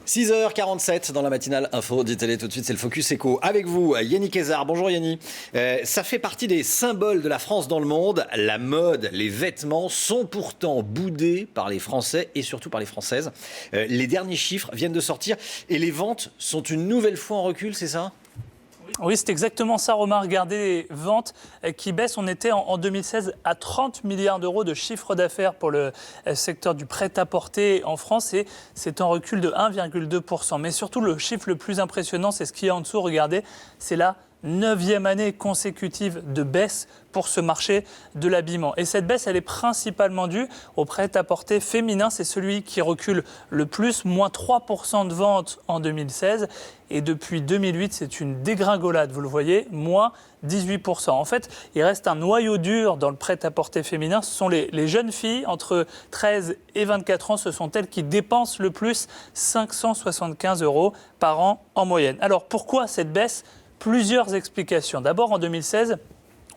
6h47 dans la matinale info d'ITélé. Tout de suite, c'est le Focus Éco. Avec vous, Yannick Kézard. Bonjour Yannick. Ça fait partie des symboles de la France dans le monde. La mode, les vêtements sont pourtant boudés par les Français et surtout par les Françaises. Les derniers chiffres viennent de sortir et les ventes sont une nouvelle fois en recul, c'est ça ? Oui, c'est exactement ça, Romain. Regardez les ventes qui baissent. On était en 2016 à 30 milliards d'euros de chiffre d'affaires pour le secteur du prêt-à-porter en France et c'est en recul de 1,2%. Mais surtout, le chiffre le plus impressionnant, c'est ce qui est en dessous. Regardez, c'est la 9e année consécutive de baisse pour ce marché de l'habillement. Et cette baisse, elle est principalement due au prêt-à-porter féminin. C'est celui qui recule le plus, moins 3% de ventes en 2016. Et depuis 2008, c'est une dégringolade, vous le voyez, moins 18%. En fait, il reste un noyau dur dans le prêt-à-porter féminin. Ce sont les jeunes filles entre 13 et 24 ans. Ce sont elles qui dépensent le plus, 575 € par an en moyenne. Alors pourquoi cette baisse ? Plusieurs explications. D'abord, en 2016,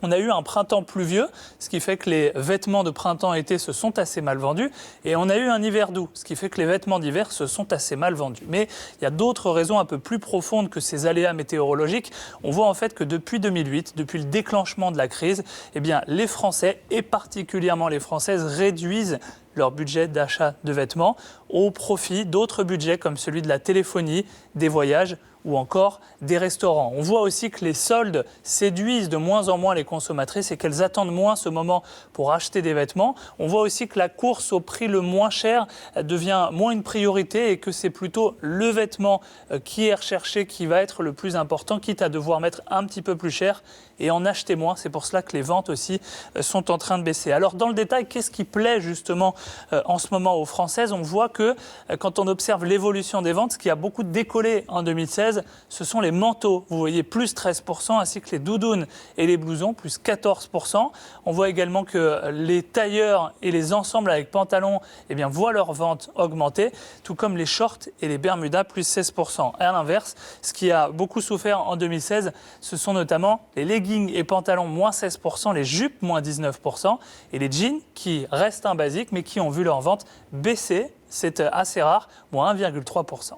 on a eu un printemps pluvieux, ce qui fait que les vêtements de printemps-été se sont assez mal vendus. Et on a eu un hiver doux, ce qui fait que les vêtements d'hiver se sont assez mal vendus. Mais il y a d'autres raisons un peu plus profondes que ces aléas météorologiques. On voit en fait que depuis 2008, depuis le déclenchement de la crise, eh bien, les Français, et particulièrement les Françaises, réduisent leur budget d'achat de vêtements au profit d'autres budgets comme celui de la téléphonie, des voyages ou encore des restaurants. On voit aussi que les soldes séduisent de moins en moins les consommatrices et qu'elles attendent moins ce moment pour acheter des vêtements. On voit aussi que la course au prix le moins cher devient moins une priorité et que c'est plutôt le vêtement qui est recherché qui va être le plus important, quitte à devoir mettre un petit peu plus cher et en acheter moins. C'est pour cela que les ventes aussi sont en train de baisser. Alors dans le détail, qu'est-ce qui plaît justement en ce moment aux Françaises ? On voit que quand on observe l'évolution des ventes, ce qui a beaucoup décollé en 2016, ce sont les manteaux. Vous voyez plus 13%, ainsi que les doudounes et les blousons, plus 14%. On voit également que les tailleurs et les ensembles avec pantalons voient leur vente augmenter, tout comme les shorts et les bermudas, plus 16%. Et à l'inverse, ce qui a beaucoup souffert en 2016, ce sont notamment les leggings et pantalons, moins 16%, les jupes, moins 19%, et les jeans, qui restent un basique, mais qui ont vu leur vente baisser. C'est assez rare, moins 1,3%.